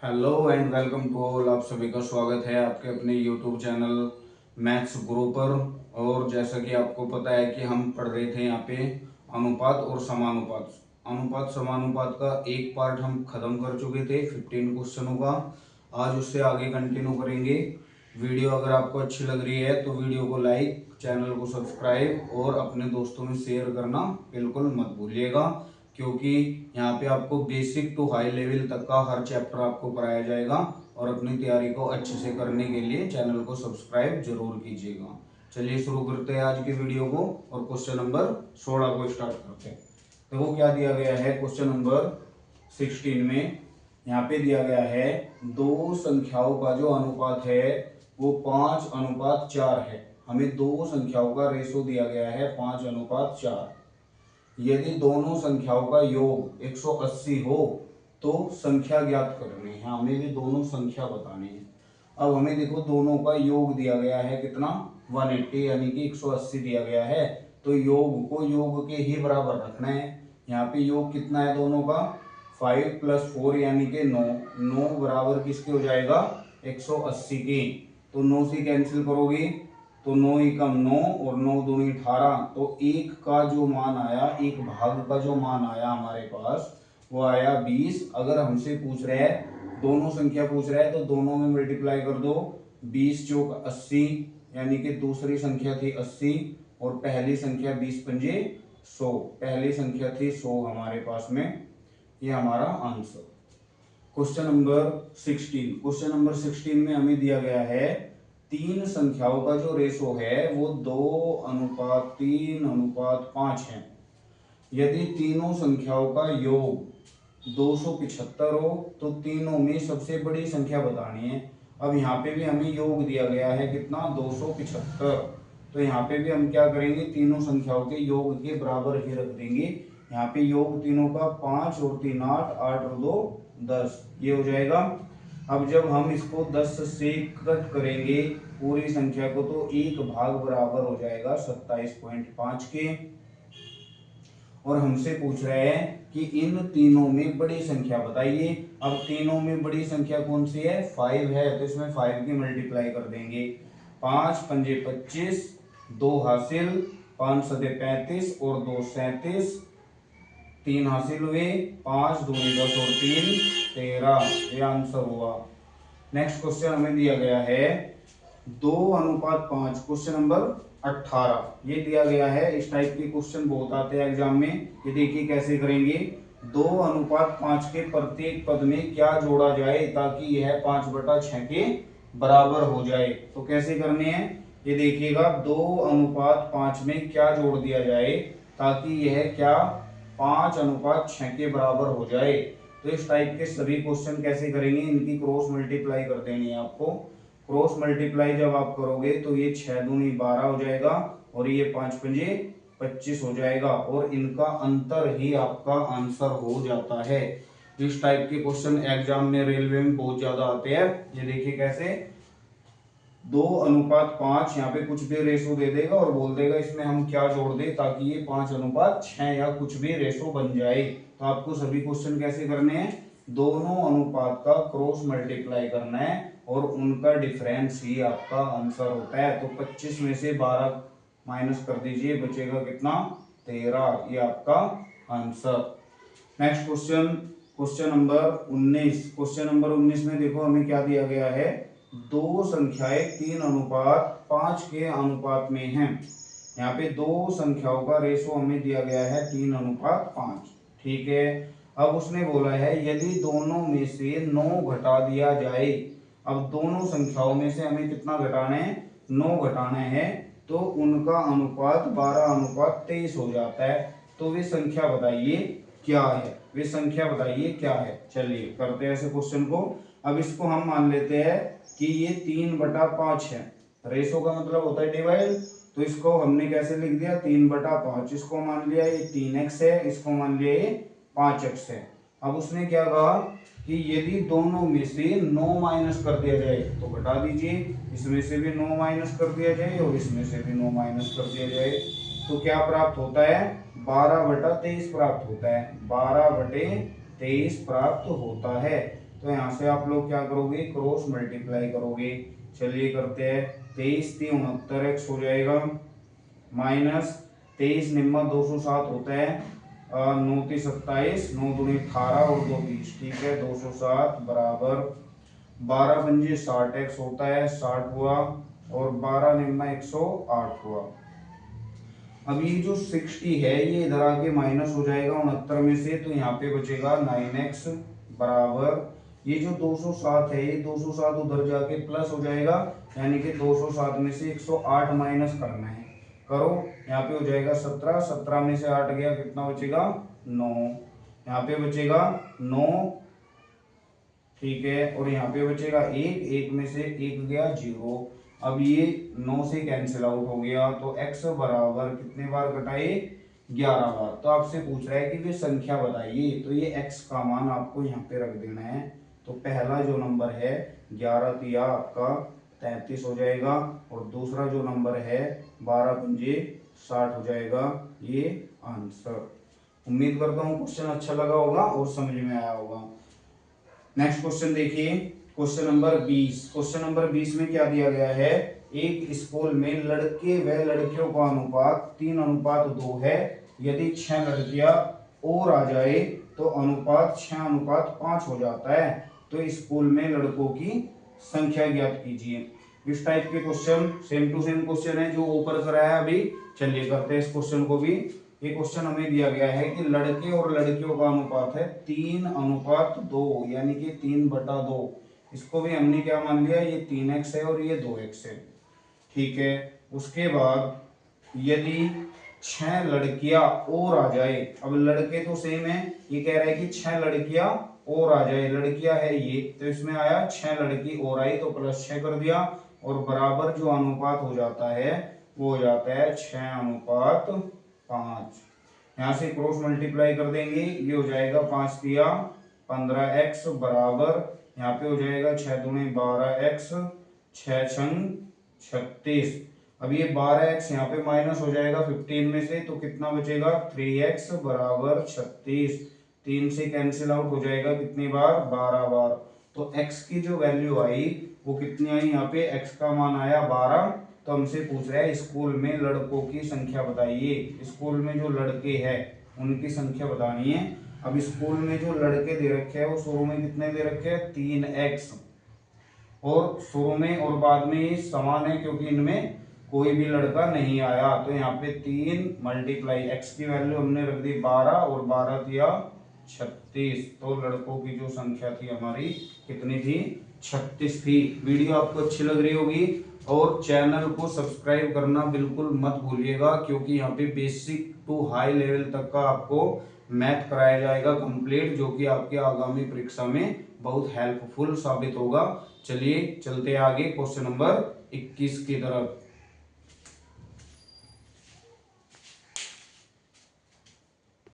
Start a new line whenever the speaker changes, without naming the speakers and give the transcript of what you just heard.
Hello and welcome to all. आप सभी का स्वागत है आपके अपने यूट्यूब चैनल मैथ्स गुरु पर। और जैसा कि आपको पता है कि हम पढ़ रहे थे यहाँ पे अनुपात और समानुपात। अनुपात समानुपात का एक पार्ट हम खत्म कर चुके थे 15 क्वेश्चनों का। आज उससे आगे कंटिन्यू करेंगे। वीडियो अगर आपको अच्छी लग रही है तो वीडियो को लाइक, चैनल को सब्सक्राइब और अपने दोस्तों में शेयर करना बिल्कुल मत भूलिएगा, क्योंकि यहाँ पे आपको बेसिक टू हाई लेवल तक का हर चैप्टर आपको कराया जाएगा। और अपनी तैयारी को अच्छे से करने के लिए चैनल को सब्सक्राइब जरूर कीजिएगा। चलिए शुरू करते हैं आज की वीडियो को और क्वेश्चन नंबर 16 को स्टार्ट करते हैं। देखो क्या दिया गया है क्वेश्चन नंबर 16 में। यहाँ पे दिया गया है दो संख्याओं का जो अनुपात है वो 5:4 है। हमें दो संख्याओं का रेशो दिया गया है 5:4। यदि दोनों संख्याओं का योग 180 हो तो संख्या ज्ञात करनी है। हमें भी दोनों संख्या बतानी है। अब हमें देखो दोनों का योग दिया गया है कितना, 180 यानी कि 180 दिया गया है। तो योग को योग के ही बराबर रखना है। यहाँ पे योग कितना है दोनों का, 5 + 4 यानी कि 9। 9 बराबर किसके हो जाएगा, 180 के। तो 9 से कैंसिल करोगे तो 9 एकम 9 और 9 दूनी 18। तो एक का जो मान आया, एक भाग का जो मान आया हमारे पास वो आया 20। अगर हमसे पूछ रहे हैं दोनों संख्या पूछ रहा है तो दोनों में मल्टीप्लाई कर दो। 20 चौक 80 यानी कि दूसरी संख्या थी 80 और पहली संख्या 20 पंजे 100। पहली संख्या थी 100 हमारे पास में। ये हमारा answer. Question number 16। Question number 16 में हमें दिया गया है तीन संख्याओं का जो रेशो है वो 2:3:5 है। यदि तीनों संख्याओं का योग 275 हो तो तीनों में सबसे बड़ी संख्या बतानी है। अब यहाँ पे भी हमें योग दिया गया है कितना, 275। तो यहाँ पे भी हम क्या करेंगे, तीनों संख्याओं के योग के बराबर ही रख देंगे। यहाँ पे योग तीनों का 5 और 3 8, 8 और 2 10, ये हो जाएगा। अब जब हम इसको 10 से कट करेंगे पूरी संख्या को तो एक भाग बराबर हो जाएगा 27.5 के। और हमसे पूछ रहे हैं कि इन तीनों में बड़ी संख्या बताइए। अब तीनों में बड़ी संख्या कौन सी है, 5 है। तो इसमें 5 की मल्टीप्लाई कर देंगे। 5 पंजे 25, 2 हासिल, 5 सदे 35 और 2 37, 3 हासिल हुए, 5 दूनी 10 और 3 13। ये आंसर हुआ। नेक्स्ट क्वेश्चन हमें दिया गया है 2:5। क्वेश्चन नंबर 18 ये दिया गया है। इस टाइप के क्वेश्चन बहुत आते हैं एग्जाम में। ये देखिए कैसे करेंगे। 2:5 के प्रत्येक पद में क्या जोड़ा जाए ताकि यह 5/6 के बराबर हो जाए। तो कैसे करने हैं ये देखिएगा। 2:5 में क्या जोड़ दिया जाए ताकि यह क्या 5:6 के बराबर हो जाए। तो इस टाइप के सभी क्वेश्चन कैसे करेंगे, इनकी क्रॉस मल्टीप्लाई कर देनी है आपको। क्रॉस मल्टीप्लाई जब आप करोगे तो ये 6 दूनी 12 हो जाएगा और ये 5 पंजे 25 हो जाएगा और इनका अंतर ही आपका आंसर हो जाता है। इस टाइप के क्वेश्चन एग्जाम में रेलवे में बहुत ज्यादा आते हैं। ये देखिए कैसे 2:5, यहाँ पे कुछ भी रेशो दे देगा और बोल देगा इसमें हम क्या जोड़ दे ताकि ये 5:6 या कुछ भी रेशो बन जाए। तो आपको सभी क्वेश्चन कैसे करने हैं, दोनों अनुपात का क्रॉस मल्टीप्लाई करना है और उनका डिफरेंस ही आपका आंसर होता है। तो 25 में से 12 माइनस कर दीजिए, बचेगा कितना, 13। ये आपका answer. Next question, question number 19। Question number 19 में देखो हमें क्या दिया गया है, दो संख्याएं 3:5 के अनुपात में हैं। यहाँ पे दो संख्याओं का रेशो हमें दिया गया है 3:5। ठीक है। अब उसने बोला है यदि दोनों में से 9 घटा दिया जाए। अब दोनों संख्याओं में से हमें कितना घटाना है, 9 घटाना है। तो उनका अनुपात 12:23 हो जाता है। तो वे संख्या बताइए क्या है, वे संख्या बताइए क्या है। चलिए करते हैं ऐसे क्वेश्चन को। अब इसको हम मान लेते हैं कि ये 3/5 है। रेशो का मतलब होता है डिवाइड। तो इसको हमने कैसे लिख दिया, 3/5। इसको मान लिया ये 3x है, इसको मान लिया ये 5x है। अब उसने क्या कहा कि यदि दोनों में से 9 माइनस कर दिया जाए तो घटा दीजिए। इसमें से भी 9 माइनस कर दिया जाए और इसमें से भी 9 माइनस कर दिया जाए। तो क्या प्राप्त होता है, 12/23 प्राप्त होता है। 12/23 प्राप्त होता है। तो तो यहाँ से आप लोग क्या करोगे, क्रॉस मल्टीप्लाई करोगे। चलिए करते हैं। 23 3 69 एक्स हो जाएगा, माइनस 23 निम्मा 207 होता है, 9 3 27, 9 दूनी 18 और 2 20, ठीक है। 207 बराबर 12 पंजे 60 एक्स होता है, 60 हुआ, और 12 निम्मा 108 हुआ। अब ये जो 60 है ये इधर आके माइनस हो जाएगा 69 में से, तो यहाँ पे बचेगा 9x बराबर, ये जो 207 है ये 207 उधर जाके प्लस हो जाएगा, यानी कि 207 में से 108 माइनस करना है। करो, यहाँ पे हो जाएगा 17, 17 में से 8 गया, कितना बचेगा 9, यहाँ पे बचेगा 9, ठीक है। और यहाँ पे बचेगा 1, 1 में से 1 गया 0। अब ये 9 से कैंसिल आउट हो गया, तो x बराबर कितने बार कटाए, 11 बार। तो आपसे पूछ रहा है कि वे संख्या बताइए, तो ये x का मान आपको यहाँ पे रख देना है। तो पहला जो नंबर है 11 तिया आपका 33 हो जाएगा, और दूसरा जो नंबर है 12 पंजे 60 हो जाएगा, ये आंसर। उम्मीद करता हूँ क्वेश्चन अच्छा लगा होगा और समझ में आया होगा। नेक्स्ट क्वेश्चन देखिए, क्वेश्चन नंबर 20। क्वेश्चन नंबर 20 में क्या दिया गया है, एक स्कूल में लड़के व लड़कियों का अनुपात 3:2 है। यदि 6 लड़कियां और आ जाए तो अनुपात 6:5 हो जाता है। तो स्कूल में लड़कों की संख्या ज्ञात कीजिए। इस टाइप के question same to same question है जो ऊपर कराया अभी। चलिए करते हैं इस क्वेश्चन को भी। ये क्वेश्चन हमें दिया गया है कि लड़के और लड़कियों का अनुपात है 3:2, यानी कि 3/2। इसको भी हमने क्या मान लिया, ये 3x है और ये 2x है, ठीक है। उसके बाद यदि 6 लड़कियां और आ जाए, अब लड़के तो सेम है, ये कह रहा है कि 6 लड़कियां और आ जाए, लड़कियां है ये, तो इसमें आया 6 लड़की और आई तो +6 कर दिया, और बराबर जो अनुपात हो जाता है वो हो जाता है 6:5। यहाँ से क्रॉस मल्टीप्लाई कर देंगे, ये हो जाएगा 5 तिया 15x बराबर, यहाँ पे हो जाएगा 6 दूनी 12x, 6 छंग 36। अब ये 12x यहाँ पे माइनस हो जाएगा 15 में से, तो कितना बचेगा 3x बराबर 36। 3 से कैंसिल आउट हो जाएगा कितनी बार, 12 बार। तो x की जो वैल्यू आई वो कितनी आई, यहाँ पे x का मान आया 12। तो हमसे पूछ रहा है स्कूल में लड़कों की संख्या बताइए। स्कूल में जो लड़के हैं उनकी संख्या बतानी है। अब स्कूल में जो लड़के दे रखे हैं वो शुरू में कितने दे रखे हैं, 3x, और शुरू में और बाद में ये समान है क्योंकि इनमें कोई भी लड़का नहीं आया। तो यहाँ पे 3 मल्टीप्लाई x की वैल्यू हमने रख दी 12, और 12 दिया 36। तो लड़कों की जो संख्या थी हमारी कितनी थी, 36 थी। वीडियो आपको अच्छी लग रही होगी, और चैनल को सब्सक्राइब करना बिल्कुल मत भूलिएगा, क्योंकि यहाँ पे बेसिक टू हाई लेवल तक का आपको मैथ कराया जाएगा कंप्लीट, जो कि आपके आगामी परीक्षा में बहुत हेल्पफुल साबित होगा। चलिए चलते आगे क्वेश्चन नंबर 21 की तरफ।